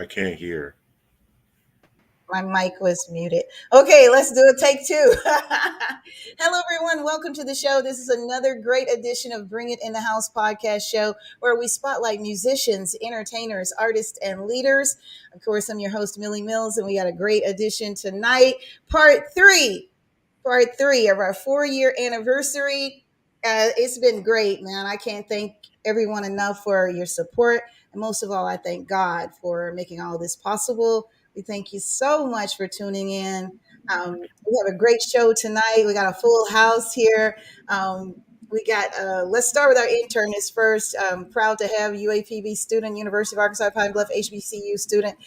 I can't hear. My mic was muted. Okay, let's do a take two. Hello, everyone. Welcome to the show. This is another great edition of Bring It in the House podcast show where we spotlight musicians, entertainers, artists, and leaders. Of course, I'm your host, Millie Mills, and we got a great edition tonight, part three of our 4 year anniversary. It's been great, man. I can't thank everyone enough for your support. And most of all, I thank God for making all this possible. We thank you so much for tuning in. We have a great show tonight. We got a full house here. Let's start with our internist first. Proud to have UAPB student, University of Arkansas Pine Bluff HBCU student,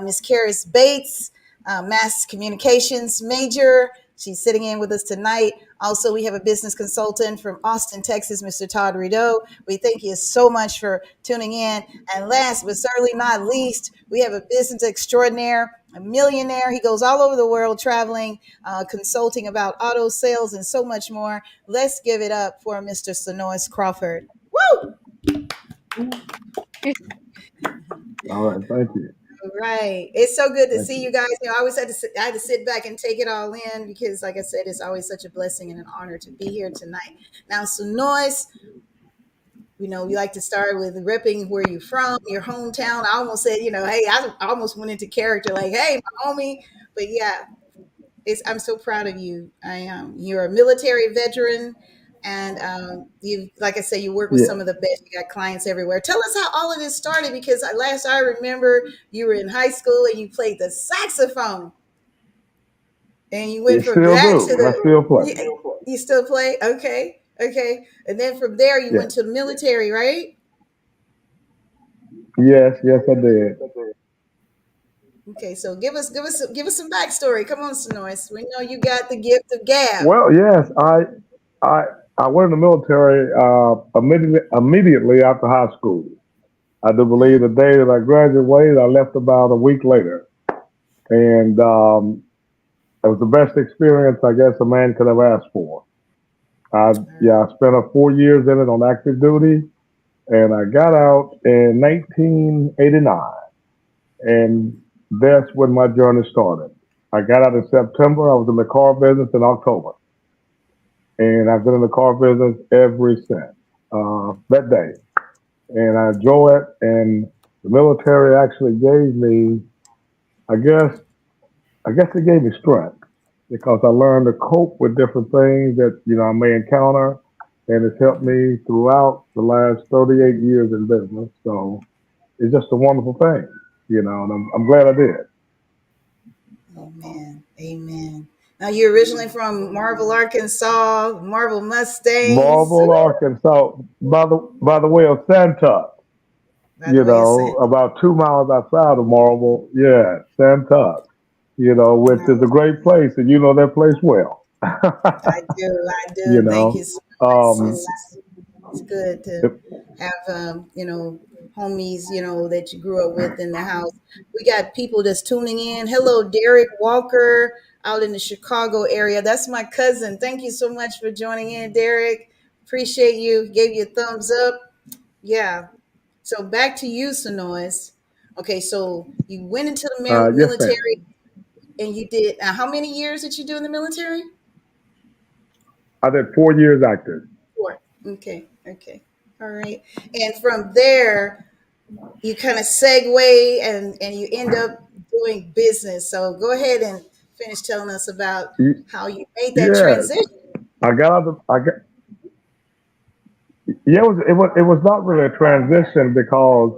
Ms. Karis Bates, mass communications major. She's sitting in with us tonight. Also, we have a business consultant from Austin, Texas, Mr. Todd Rideau. We thank you so much for tuning in. And last but certainly not least, we have a business extraordinaire, a millionaire. He goes all over the world traveling, consulting about auto sales and so much more. Let's give it up for Mr. Sonois Crawford. Woo! All right, thank you. Right. It's so good to Thank see you. you guys. I always I had to sit back and take it all in because, like I said, it's always such a blessing and an honor to be here tonight. Now, Sonois, we like to start with ripping where you're from, your hometown. I almost said, hey, I almost went into character like, hey, my homie. But yeah, I'm so proud of you. You're a military veteran, and you, like I say, you work with Yeah, some of the best. You got clients everywhere. Tell us how all of this started, because last I remember, you were in high school and you played the saxophone, and you went it from still that to do. I still play. you still play, okay, okay, and then from there you Yeah. went to the military, right? Yes, yes, I did. Okay, so give us some backstory. Come on, Sonois. We know you got the gift of gab. Well, yes, I, I went in the military immediately after high school. I do believe the day that I graduated, I left about a week later, and it was the best experience I guess a man could have asked for. Yeah, I spent 4 years in it on active duty, and I got out in 1989. And that's when my journey started. I got out in September. I was in the car business in October, and I've been in the car business ever since that day. And I enjoy it. And the military actually gave me, I guess, I guess it gave me strength because I learned to cope with different things that I may encounter, and it's helped me throughout the last 38 years in business. So it's just a wonderful thing, and I'm glad I did. Amen. Amen. Now you're originally from Marble, Arkansas, Marble Mustangs. Marble, Arkansas, by the way of Santa, By the way, it's saying, about 2 miles outside of Marble. Yeah, Santa, which is a no, great place, and you know that place well. I do. I you do. Thank you know, so much. um, It's good to it- have, homies, that you grew up with in the house. We got people that's tuning in. Hello, Derek Walker out in the Chicago area. That's my cousin. Thank you so much for joining in, Derek. Appreciate you. Gave you a thumbs up. Yeah. So back to you, Sonois. Okay, so you went into the yes, ma'am. military and you did, how many years did you do in the military? I did 4 years active. Four. Okay, okay. All right. And from there, you kind of segue and you end up doing business. So go ahead and finish telling us about Y- how you made that Yes, transition. I got out. I got. Yeah, it was not really a transition because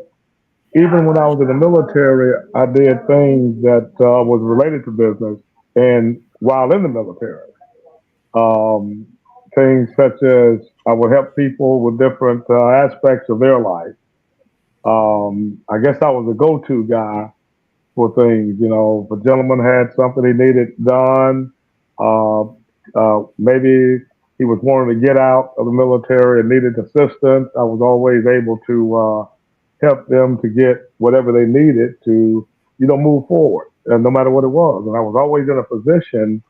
even when I was in the military, I did things that was related to business, and while in the military, um, things such as I would help people with different aspects of their life. I guess I was a go-to guy for things. If a gentleman had something he needed done, uh, maybe he was wanting to get out of the military and needed assistance, I was always able to help them to get whatever they needed to, move forward, no matter what it was. And I was always in a position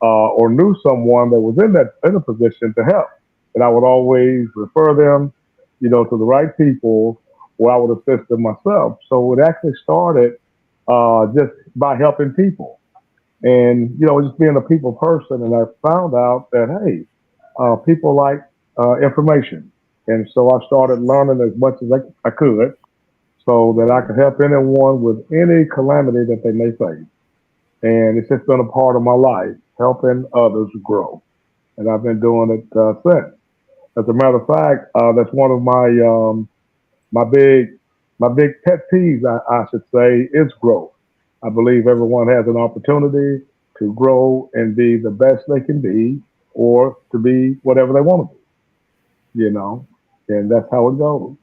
or knew someone that was in a position to help, and I would always refer them, to the right people, where I would assist them myself. So it actually started. just by helping people. And, just being a people person. And I found out that, hey, people like information. And so I started learning as much as I could so that I could help anyone with any calamity that they may face. And it's just been a part of my life, helping others grow. And I've been doing it since. As a matter of fact, that's one of my big my big pet peeves, I should say, is growth. I believe everyone has an opportunity to grow and be the best they can be, or to be whatever they want to be. And that's how it goes.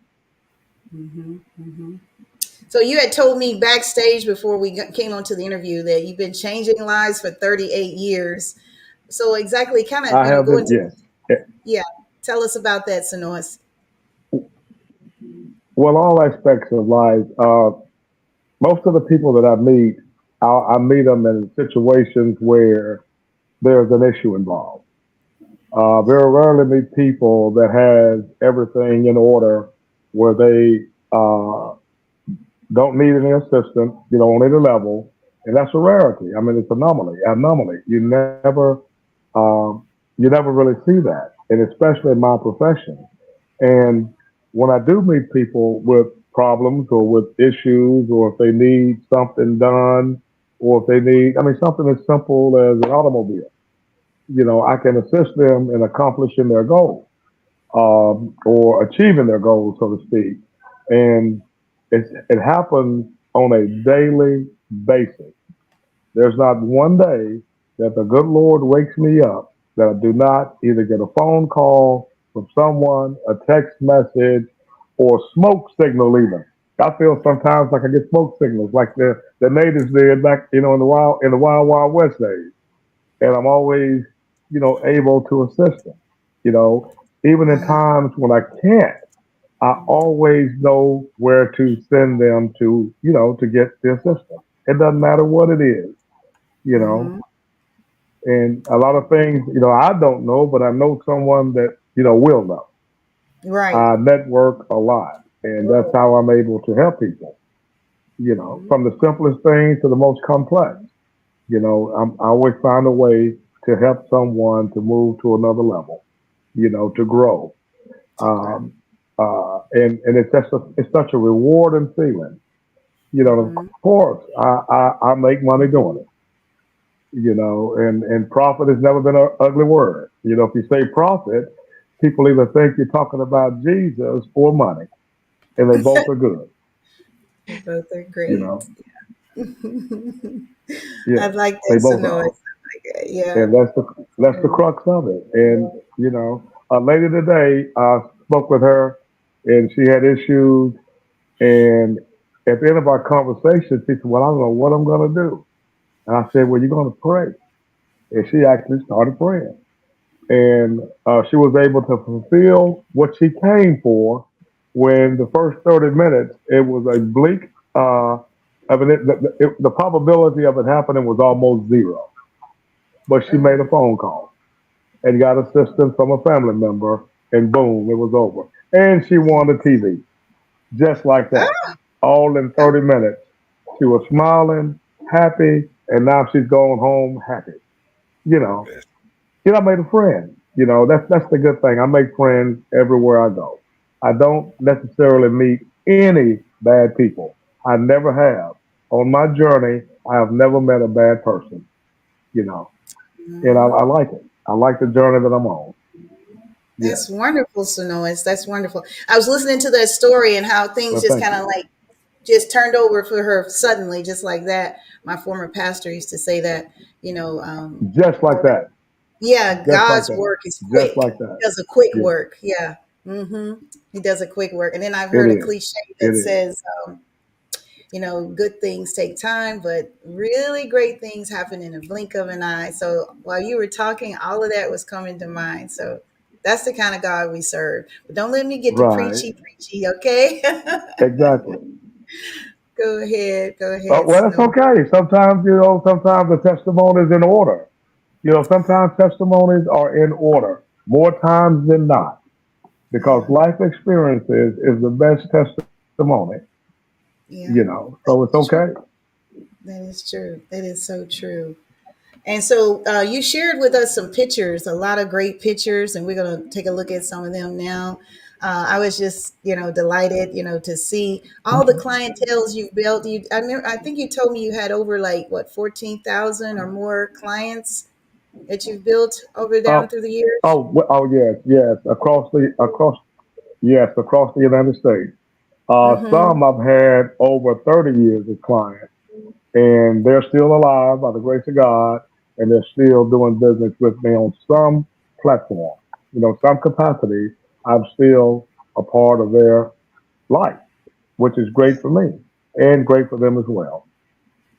So you had told me backstage before we came onto the interview that you've been changing lives for 38 years. So exactly, kind of, I have go been, into, yes. Eh, yeah, tell us about that, Sonois. Well, all aspects of life. Most of the people that I meet, I meet them in situations where there's an issue involved. Very rarely meet people that has everything in order, where they don't need any assistance, on any level, and that's a rarity. I mean, it's anomaly. You never really see that, and especially in my profession. And when I do meet people with problems or with issues, or if they need something done, or if they need, I mean, something as simple as an automobile, I can assist them in accomplishing their goal, or achieving their goals, so to speak. And it happens on a daily basis. There's not one day that the good Lord wakes me up that I do not either get a phone call from someone, a text message, or smoke signal even. I feel sometimes like I get smoke signals like the natives did back, in the wild west days. And I'm always, able to assist them. You know, Even in times when I can't, I always know where to send them to, to get the assistance. It doesn't matter what it is, you know. Mm-hmm. And a lot of things, I don't know, but I know someone that, will know. Right. I network a lot, and that's how I'm able to help people, from the simplest things to the most complex. I always find a way to help someone to move to another level, to grow. To grow. Um, and it's such a rewarding feeling. Of Mm-hmm. course, I make money doing it. And profit has never been an ugly word. If you say profit, people either think you're talking about Jesus or money, and they both are good. Both are You great. know, I yes, like they that, both Sonois. are, Yeah. and that's the crux of it. And a lady today, I spoke with her, and she had issues. And at the end of our conversation, she said, "Well, I don't know what I'm going to do." And I said, "Well, you're going to pray." And she actually started praying. And she was able to fulfill what she came for. When the first 30 minutes, it was a bleak, the probability of it happening was almost zero. But she made a phone call and got assistance from a family member, and boom, it was over. And she won the TV just like that, all in 30 minutes. She was smiling, happy, and now she's going home happy. You know, I made a friend. That's the good thing. I make friends everywhere I go. I don't necessarily meet any bad people. I never have. On my journey, I have never met a bad person. You know, and I like it. I like the journey that I'm on. Yes. That's wonderful, Sonois. That's wonderful. I was listening to that story and how things Well, just thank kind of you. like just turned over for her suddenly, just like that. My former pastor used to say that, Just like that. yeah, Just like God's that. work is Just quick. like He that. does a quick Yeah. work. Yeah. He does a quick work. And then I've It heard a is. cliche It that is. says, good things take time, but really great things happen in a blink of an eye. So while you were talking, all of that was coming to mind. So that's the kind of God we serve. But don't let me get to Right. preachy, okay? Exactly. Go ahead. Go ahead, Well, that's Snow. okay. Sometimes the testimony is in order. Sometimes testimonies are in order, more times than not, because Yeah. life experiences is the best testimony. Yeah. So it's That's true. okay. That is true. That is so true. And so you shared with us some pictures, a lot of great pictures, and we're going to take a look at some of them now. I was just, delighted, to see all the clientels you've built. I think you told me you had over like what 14,000 or more clients that you've built over down Oh, through the years. oh, yes, yes, across the United States. Mm-hmm. Some I've had over 30 years as clients, and they're still alive by the grace of God, and they're still doing business with me on some platform. Some capacity. I'm still a part of their life, which is great for me and great for them as well.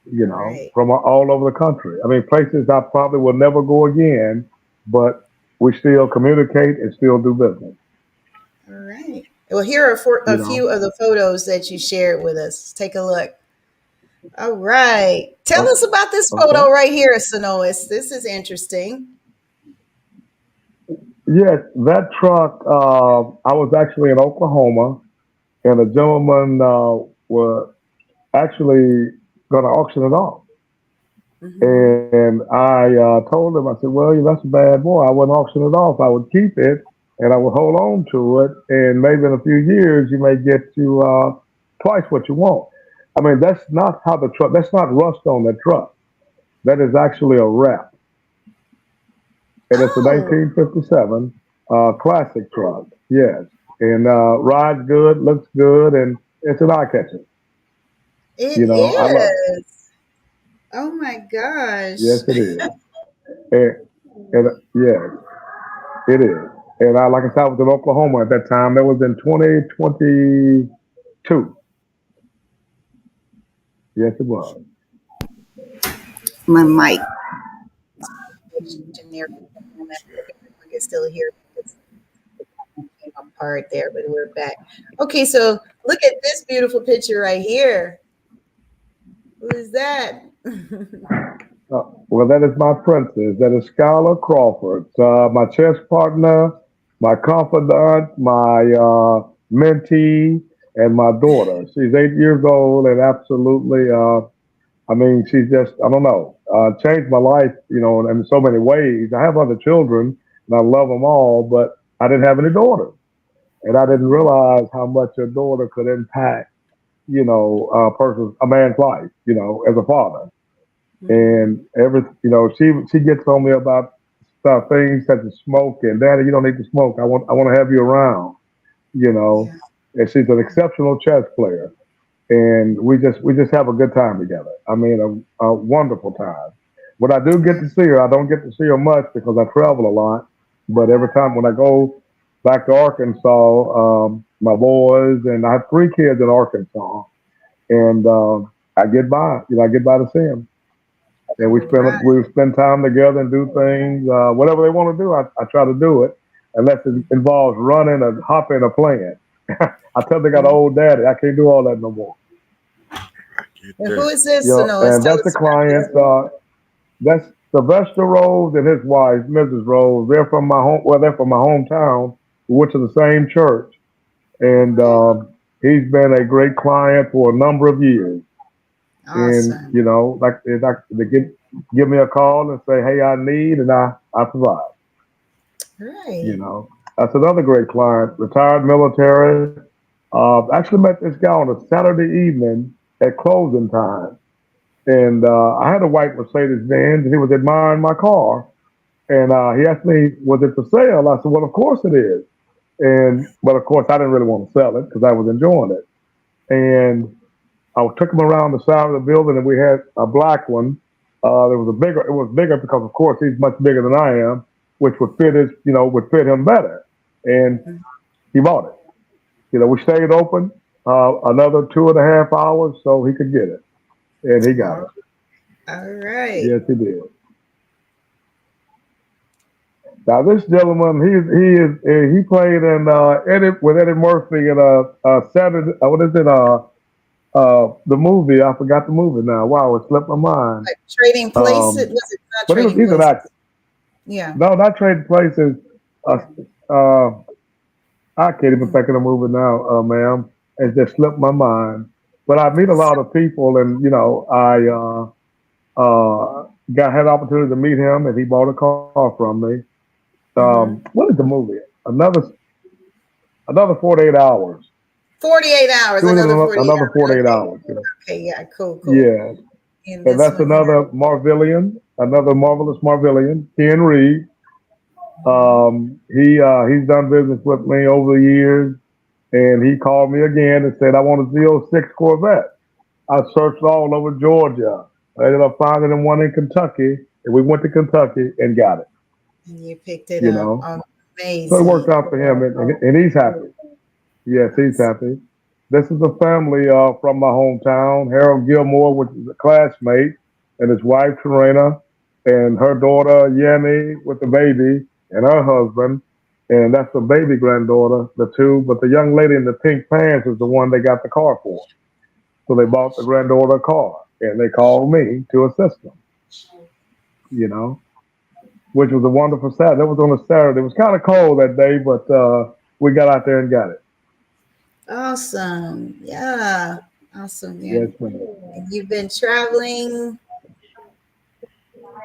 Right. From all over the country. I mean, places I probably will never go again, but we still communicate and still do business. All right. Well, here are a You know. few of the photos that you shared with us. Take a look. All right. Tell us Oh, about this okay. photo right here, Sonois. This is interesting. Yes, that truck. I was actually in Oklahoma, and a gentleman was actually going to auction it off. Mm-hmm. And I told him, I said, "Well, that's a bad boy. I wouldn't auction it off. I would keep it, and I would hold on to it, and maybe in a few years you may get to twice what you want." I mean, that's not how the truck. That's not rust on the truck. That is actually a wrap, and it's a Oh, 1957 classic truck. Yes, and rides good, looks good, and it's an eye catcher. it I love it. is. Oh my Yes, gosh. it is. And, and yes, it is. And like I said, I was in Oklahoma at that time. That was in 2022. Yes, it was. My mic generic. I can still hear it. Came apart there, but we're back. Okay, so look at this beautiful picture right here. Who is that? Well, that is my princess. That is Skylar Crawford, my chess partner, my confidant, my mentee, and my daughter. She's 8 years old and absolutely, I mean, she's just, I don't know, changed my life, in so many ways. I have other children and I love them all, but I didn't have any daughters. And I didn't realize how much a daughter could impact, a man's life, as a father. Mm-hmm. And she gets on me about stuff, things such as smoke, and Daddy, you don't need to smoke. I want to have you around, you know. Yeah. And she's an exceptional chess player, and we just have a good time together. I mean, a wonderful time. When I do get to see her, I don't get to see her much because I travel a lot. But every time when I go back to Arkansas, my boys and I have three kids in Arkansas, and I get by to see them, and All right. we spend time together and do things. Whatever they want to do, I try to do it, unless it involves running or hopping or playing. I tell them they got an Mhm. old daddy. I can't do all that no more. I get And who that. is this, Sonois? And Tell that's the us about this. client. That's Sylvester Rose and his wife, Mrs. Rose. They're from my home. Well, they're from my hometown. We went to the same church, and Okay. he's been a great client for a number of years. And Awesome. they give me a call and say, "Hey, I need," and I provide. You Right. know, that's another great client, retired military. Actually met this guy on a Saturday evening at closing time, and I had a white Mercedes Benz, and he was admiring my car, and he asked me, "Was it for sale?" I said, "Well, of course it is." But of course, I didn't really want to sell it because I was enjoying it, and I took him around the side of the building, and we had a black one. There was a bigger. It was bigger because, of course, he's much bigger than I am, which would fit him better. And he bought it. We stayed open another 2.5 hours so he could get it, and he got All it. all right. Yes, he did. Now this gentleman, he played in Eddie Murphy in Saturday. What is it? The movie. I forgot the movie now. Wow, it slipped my mind. Like trading places. Um, Was it not but trading he's an actor. places? Yeah. No, not Trading Places. Uh, I can't even think of the movie now, ma'am. It just slipped my mind. But I meet a lot of people, and had the opportunity to meet him, and he bought a car from me. Mm-hmm. What is the movie? Another 48 hours. 48 hours, It was another 48 another hours. 48 Okay. hours. Okay, yeah, cool. Yeah, And and this that's one here. another marvelous Marvillian, Ken Reed. He's done business with me over the years, and he called me again and said, "I want a Z06 Corvette." I searched all over Georgia. I ended up finding him one in Kentucky, and we went to Kentucky and got it. And you picked it You up. know, so it worked Amazing. out for him, and he's happy. Yes, he's happy. This is a family from my hometown. Harold Gilmore, which is a classmate, and his wife Tarina, and her daughter Yanni with the baby, and her husband, and that's the baby granddaughter, the two. But the young lady in the pink pants is the one they got the car for. So they bought the granddaughter a car, and they called me to assist them. You know, which was a wonderful Saturday. That was on a Saturday. It was kind of cold that day, but we got out there and got it. Awesome. Yeah. Awesome. Yeah. Yes, ma'am. And you've been traveling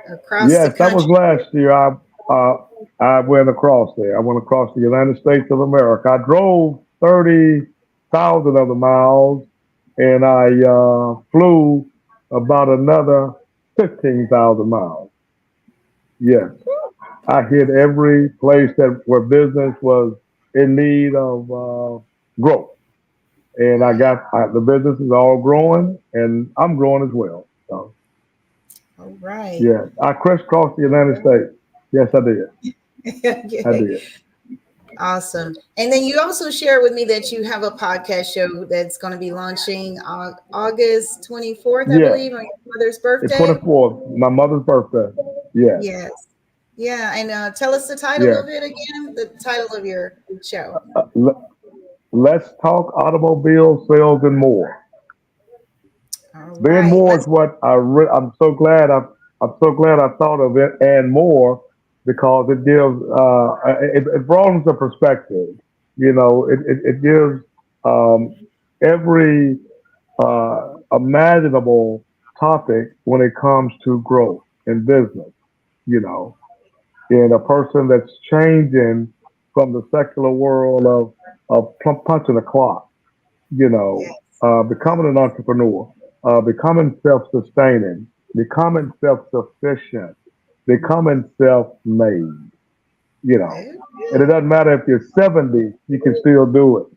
across the Yes, that was country. last year. I went across there. I went across the United States of America. I drove 30,000 of the miles, and I flew about another 15,000 miles. Yes, I hit every place that where business was in need of growth, and the business is all growing, and I'm growing as well. So. All right. Yes, I crisscrossed the United States. Yes, I did. I Okay. did. Awesome. And then you also shared with me that you have a podcast show that's going to be launching August 24th, I Yes, believe, on your mother's the birthday. 24th, my mother's birthday. Yes, Yes. Yeah. And tell us the title yes. of it again, the title of your show. Let's talk automobile sales and more. All Then right. more is what I'm so glad I'm so glad I thought of it and more because it gives it broadens the perspective. It gives um, every imaginable topic when it comes to growth in business. You know, and a person that's changing from the secular world of punching a clock. Yeah. Becoming an entrepreneur, becoming self-sustaining, becoming self-sufficient, becoming self-made. You know, Very and it good. doesn't matter if you're 70, you can still do it.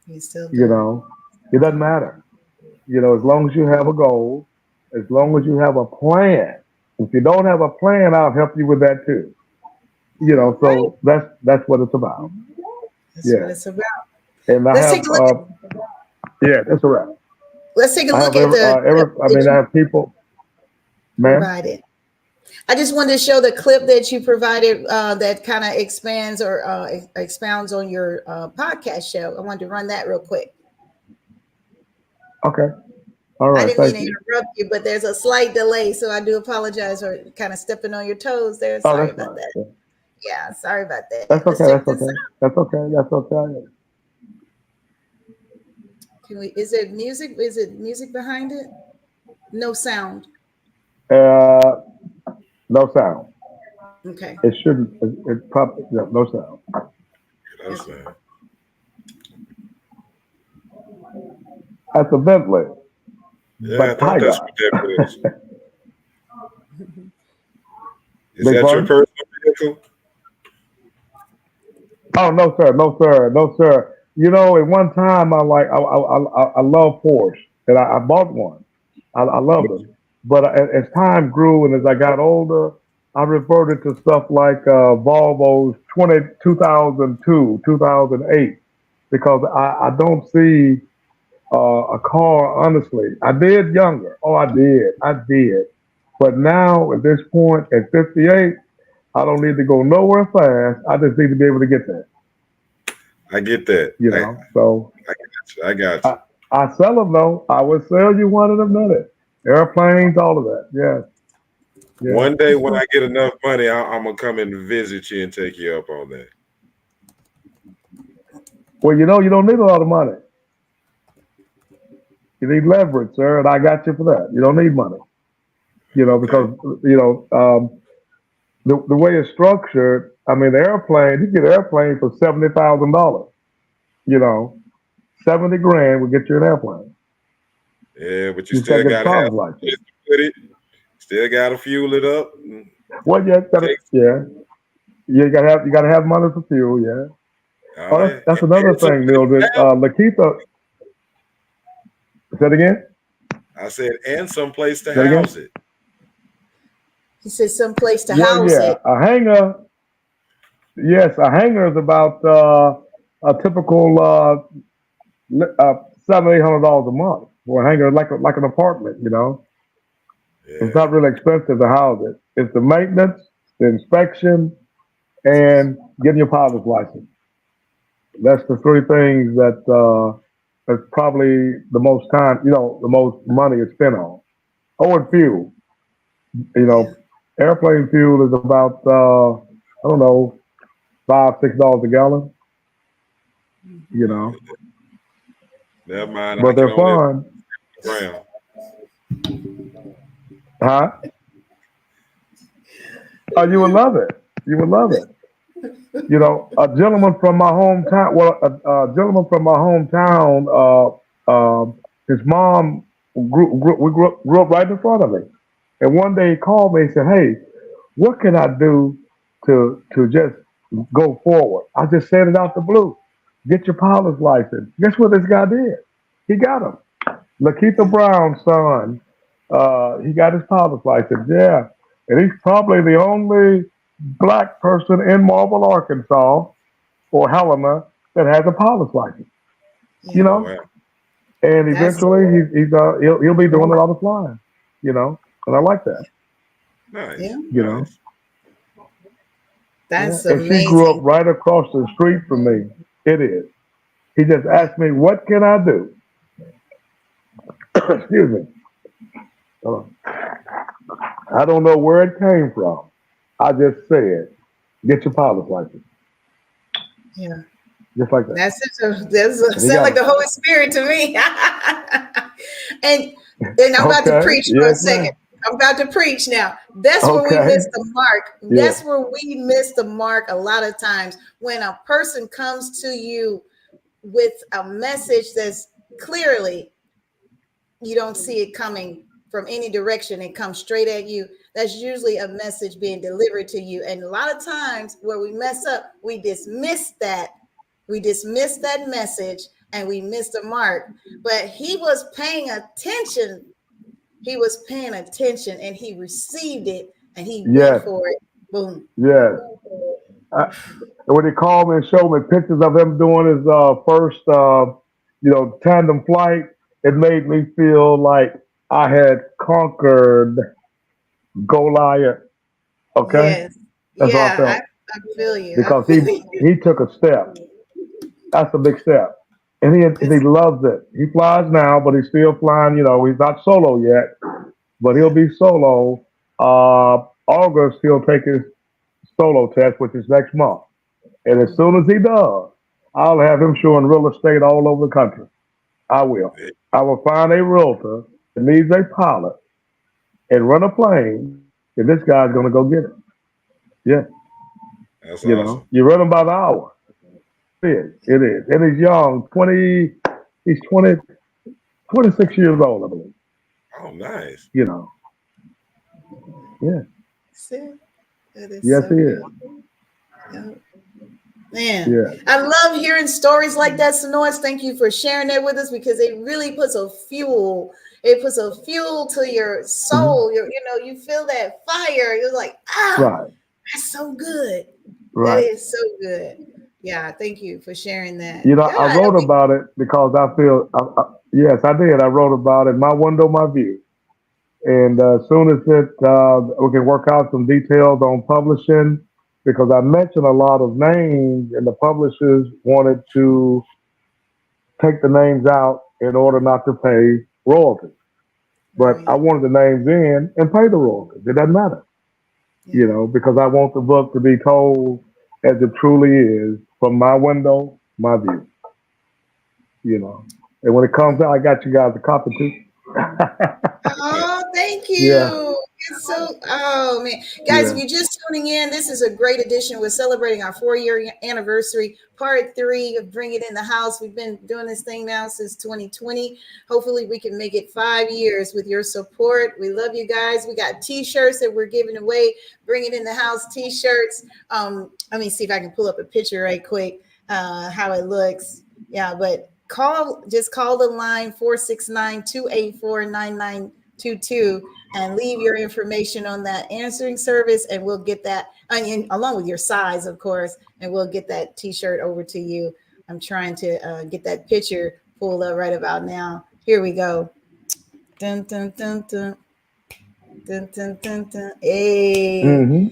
You still You do it. know, it doesn't matter. As long as you have a goal, as long as you have a plan. If you don't have a plan, I'll help you with that too. All right. So that's what it's about. That's what Yeah, it's about. and I Let's have take a look at yeah, that's a wrap. I have the clip that I you have people, ma'am. provided. I just wanted to show the clip that you provided that kind of expands or expounds on your podcast show. I wanted to run that real quick. Okay, all I right, didn't mean thank to you. interrupt you, but there's a slight delay, so I do apologize for kind of stepping on your toes there. Oh, Sorry that's about fine. that. Yeah. Yeah, sorry about that. That's Let's okay. check That's this okay. out. That's okay. That's okay. Can we? Is it music? Is it music behind it? No sound. Uh, no sound. Okay. It shouldn't. It probably no sound. That's Okay. That's a Bentley, yeah, I but thought Tiger. that's what that was. Is Big that your pardon? personal vehicle? Oh no, sir. No, sir. No, sir. At one time I love Porsche, and I bought one. I loved them, but as time grew and as I got older, I reverted to stuff like Volvo's 2002, 2008, because I don't see a car. Honestly, I did younger. Oh, I did. But now at this point, at 58, I don't need to go nowhere fast. I just need to be able to get there. I get that. So I got you. I got I, you. I sell them though. I would sell you one in a minute. Airplanes, all of that. Yes, yes. One day when I get enough money, I'm gonna come and visit you and take you up on that. Well, you don't need a lot of money. You need leverage, sir, and I got you for that. You don't need money, Okay. because the way it's structured. I mean, the airplane, you get an airplane for $70,000. You know, 70 grand will get you an airplane. Yeah, but you You still can't get a gotta have pilot's some license. place to put it. Still gotta fuel it up. Well, Take, you gotta have money for fuel. Yeah. oh Oh, yeah, that's another and some thing, place to Mildred. house Lakeitha, say it again. it. I said, and some place to Say it again. house it. He said some place to Well, house yeah, it. a hangar. Yes, a hangar is about a typical $700-800 a month for a hangar, like an apartment. It's Yeah. not really expensive to house it. It's the maintenance, the inspection, and getting your pilot's license. That's the three things that's probably the most time, the most money is spent on. Oh, and fuel. You Yeah. know, airplane fuel is about I don't know, $5-6 a gallon. You know, Never mind. I but can they're only fun, ground. huh? Oh, you would love it. You would love it. A gentleman from my hometown. Well, a gentleman from my hometown. His mom grew up right in front of me, and one day he called me and said, "Hey, what can I do to just go forward?" I just said it out the blue. Get your pilot's license. Guess what this guy did? He got him. Lakeitha Yeah. Brown's son. He got his pilot's license. Yeah, and he's probably the only black person in Marble, Arkansas, or Helena that has a pilot's license. You Yeah. Oh know, wow. and That's eventually he'll be doing a lot of flying. And I like that. Nice. yeah. You know, Nice. yeah. That's And she grew up amazing. right across the street from me. It is. He just Yeah. asked me, "What can I do?" Excuse me. Uh, I don't know where it came from. I just said, "Get your pilot's license," Yeah. just like that. That's And he sound got like it. the Holy Spirit to me. and I'm about to Okay. preach for a Yes, second. ma'am. I'm about to preach now. That's where we Okay. miss the mark. Yeah. That's where we miss the mark a lot of times when a person comes to you with a message that's clearly you don't see it coming from any direction. It comes straight at you. That's usually a message being delivered to you. And a lot of times where we mess up, we dismiss that. We dismiss that message and we miss the mark. But he was paying attention. He was paying attention and he received it and he went Yes. for it. Boom. Yes. I, when he called me and showed me pictures of him doing his first, tandem flight, it made me feel like I had conquered Goliath. Okay, Yes. that's how I Yeah, felt I feel you. I because he feel you. he took a step. That's a big step, and he It's, loves it. He flies now, but he's still flying. He's not solo yet, but he'll yeah. be solo. August he'll take his solo test, which is next month. And as soon Mhm. as he does, I'll have him showing real estate all over the country. I will. Yeah, I will find a realtor that needs a pilot and run a plane, and this guy's going to go get it. Yeah, that's awesome. you run him by the hour. It is. It is. And he's young. He's 26 years old, I believe. Oh, nice. You know. Yeah. See, that is Yes, so he good. is. Yeah. Man, Yeah. I love hearing stories like that, Sonoris. Thank you for sharing that with us because it really puts a fuel. It puts a fuel to your Hmm. soul. You feel that fire. You're like, Right. that's so good. That Right. is so good. Yeah, thank you for sharing that. I Yeah, wrote about it because I feel, yes, I did. I wrote about it. My window, my view. And as soon as we can work out some details on publishing, because I mentioned a lot of names, and the publishers wanted to take the names out in order not to pay royalties. But I right. wanted the names in and pay the royalties. It doesn't matter, Yeah, because I want the book to be told as it truly is from my window, my view, you know. And when it comes out, I got you guys a copy too. Oh, thank Yeah, you. It's so, oh man. Guys, if yeah. you're just tuning in, this is a great edition. We're celebrating our 4-year anniversary, part 3 of Bring It in the House. We've been doing this thing now since 2020. Hopefully, we can make it 5 years with your support. We love you guys. We got t-shirts that we're giving away. Bring It in the House t-shirts. Let me see if I can pull up a picture right quick, how it looks. Yeah, but just call the line 469-284-9922 and leave your information on that answering service, and we'll get that, and along with your size, of course, and we'll get that t-shirt over to you. I'm trying to get that picture pulled up right about now. Here we go. Dun, dun, dun, dun. Dun, dun, dun, dun. Hey. Hmm.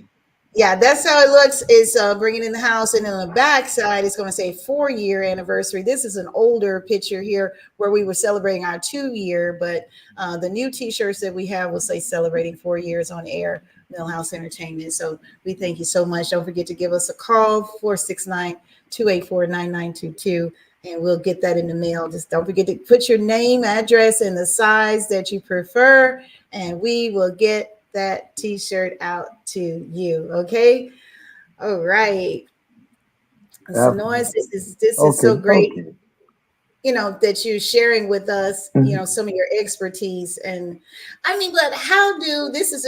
Yeah, that's how it looks. Is Bring It in the House, and on the back side, it's going to say 4-year anniversary. This is an older picture here where we were celebrating our 2-year, but the new T-shirts that we have will say celebrating 4 years on air, Millhouse Entertainment. So we thank you so much. Don't forget to give us a call, 469-284-9922, and we'll get that in the mail. Just don't forget to put your name, address, and the size that you prefer, and we will get that t-shirt out to you. Okay. All right. So Absolutely. Noise, this is so Okay, great, thank you. that you're sharing with us, Mhm. some of your expertise. And I mean, but how do this is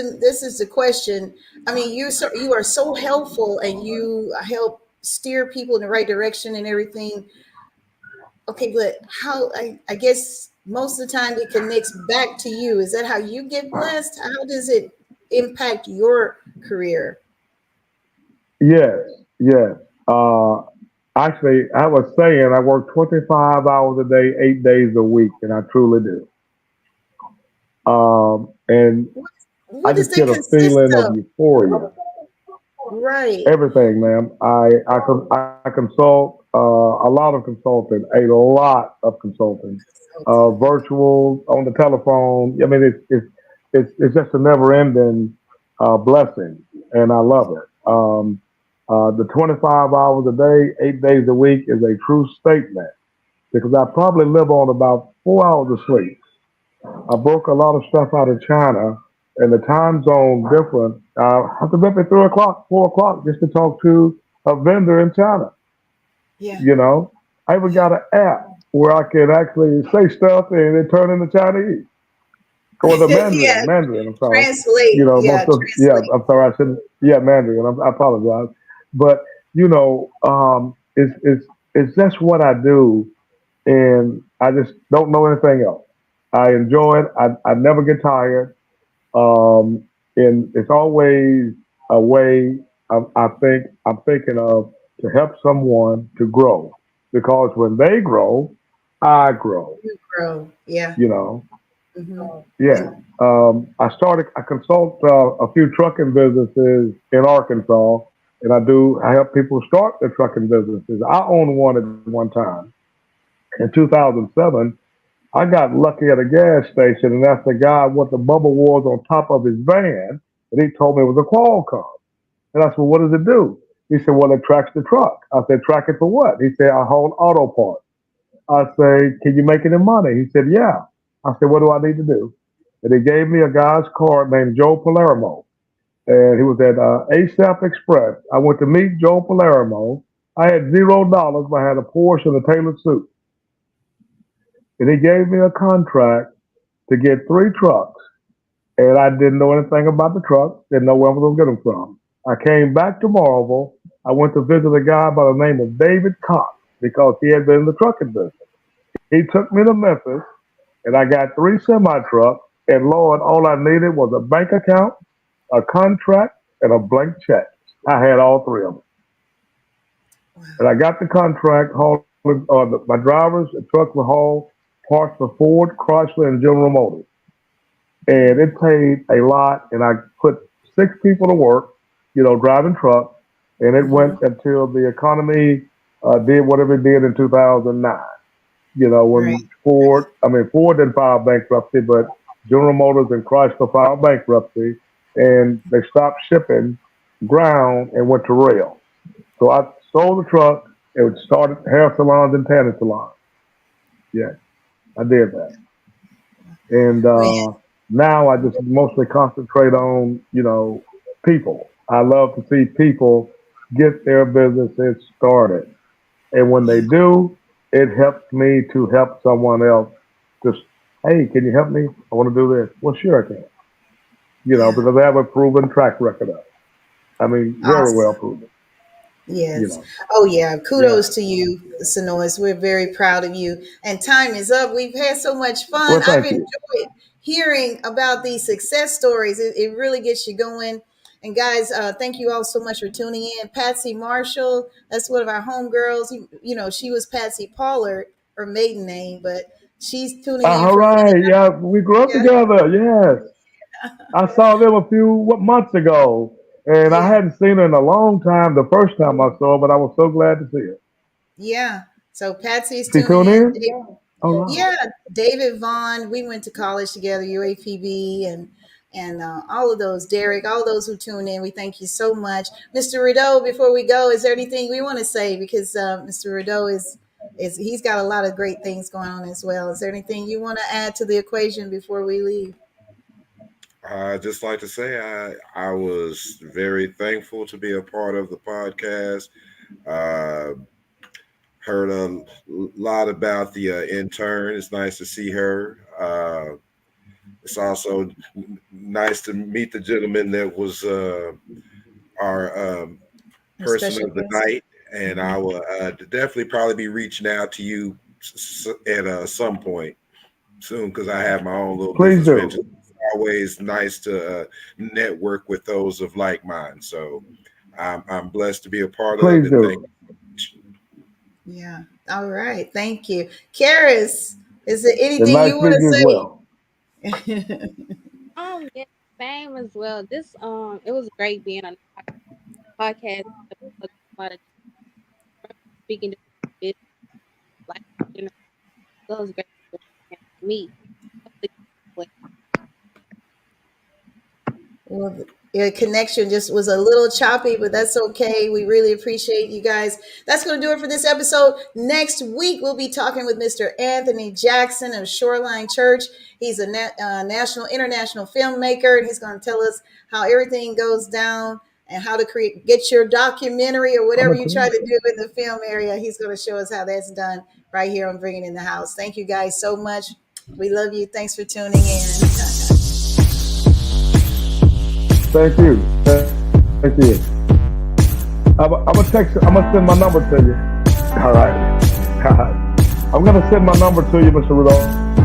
the question. I mean, you are so helpful, and you help steer people in the right direction and everything. Okay, but how, I guess most of the time it connects back to you. Is that how you get blessed? How does it impact your career? Yes, yes. Uh, Actually, I was saying I work 25 hours a day, 8 days a week, and I truly do. And What, I what does just that get a consist feeling of of? euphoria. Right. Everything, ma'am. I consult a lot of consulting, a lot of consulting, Consulting. Okay. virtual, on the telephone. I mean, it's just a never ending blessing, and I love it. The 25 hours a day, 8 days a week is a true statement because I probably live on about 4 hours of sleep. I broke a lot of stuff out of China, and the time zone different. I have to be up at 3 o'clock, 4 o'clock just to talk to a vendor in China. Yeah. You know, I even got an app where I can actually say stuff and it turn into Chinese or the Yeah. Mandarin. Mandarin. I'm sorry. Translate. You know, Yeah. most of yeah. Translate. I'm sorry. I shouldn't. Yeah, Mandarin. I apologize. But it's just what I do, and I just don't know anything else. I enjoy it. I never get tired. And it's always a way I think I'm thinking of to help someone to grow because when they grow, I grow. You grow. Yeah. You know, Hmm. yeah. And I consult a few trucking businesses in Arkansas, and I help people start their trucking businesses. I owned one at one time in 2007. I got lucky at a gas station and asked the guy what the bubble was on top of his van, and he told me it was a Qualcomm. And I said, well, what does it do? He said, well, it tracks the truck. I said, track it for what? He said, I hold auto parts. I said, can you make any money? He said, yeah. I said, what do I need to do? And he gave me a guy's card named Joe Palermo, and he was at ASAP Express. I went to meet Joe Palermo. I had $0, but I had a Porsche and a tailored suit. And he gave me a contract to get 3 trucks, and I didn't know anything about the trucks, didn't know where I was going to get them from. I came back to Marvel. I went to visit a guy by the name of David Cox because he had been in the trucking business. He took me to Memphis, and I got 3 semi trucks. And Lord, all I needed was a bank account, a contract, and a blank check. I had all 3 of them. And wow. I got the contract hauling, my drivers, the trucks were hauled parts for Ford, Chrysler, and General Motors. And it paid a lot, and I put 6 people to work, driving trucks, and it Hmm. went until the economy did whatever it did in 2009. Right. When Ford didn't file bankruptcy, but General Motors and Chrysler filed bankruptcy, and they stopped shipping ground and went to rail. So I sold the truck and started hair salons and tanning salons. Yeah. I did that. And Man, now I just mostly concentrate on, people. I love to see people get their businesses started. And when they yeah, do, it helps me to help someone else. Just, hey, can you help me? I want to do this. Well, sure I can. yeah. Because I have a proven track record of it. I mean, very well Awesome. proven. You Yes. know. Oh, yeah. Yeah. Kudos to you, Sonois. We're very proud of you. And time is up. We've had so much fun. Well, I've thank you. enjoyed hearing about these success stories. It really gets you going. And guys, thank you all so much for tuning in. Patsy Marshall, that's one of our homegirls. She was Patsy Pollard, her maiden name, but she's tuning in All from right. Minnesota. Yeah, we grew up Yeah, together. Yes. I saw them a few months ago, and I yeah, hadn't seen her in a long time. The first time I saw her, but I was so glad to see her. yeah. So Patsy's She tuning tuned in. in? Oh, wow. Yeah, David Vaughn. We went to college together, UAPB, and all of those. Derek, all those who tune in. We thank you so much, Mr. Rideau. Before we go, is there anything we want to say? Because Mr. Rideau is he's got a lot of great things going on as well. Is there anything you want to add to the equation before we leave? I just like to say I was very thankful to be a part of the podcast. Uh, Heard a lot about the intern. It's nice to see her. It's also nice to meet the gentleman that was our A person special of the guest. night, and I will definitely probably be reaching out to you at some point soon because I have my own little Please business ventures. do. It's always nice to network with those of like mind. So I'm blessed to be a part of, Please and thank do. you. Yeah. All right. Thank you, Karis. Is there And anything nice you want meeting you as well. to say? Yeah, same as well. This it was great being on the podcast. A lot of speaking to it, like so it was great for me. Well, your connection just was a little choppy, but that's okay. We really appreciate you guys. That's going to do it for this episode. Next week, we'll be talking with Mr. Anthony Jackson of Shoreline Church. He's a national, international filmmaker, and he's going to tell us how everything goes down and how to get your documentary or I'm whatever a you try twin. to do in the film area. He's going to show us how that's done right here on Bringing in the House. Thank you guys so much. We love you. Thanks for tuning in. Thank you. Thank you. I'm gonna text. I'm gonna send my number to you. All right. I'm gonna send my number to you, Mr. Rudolph.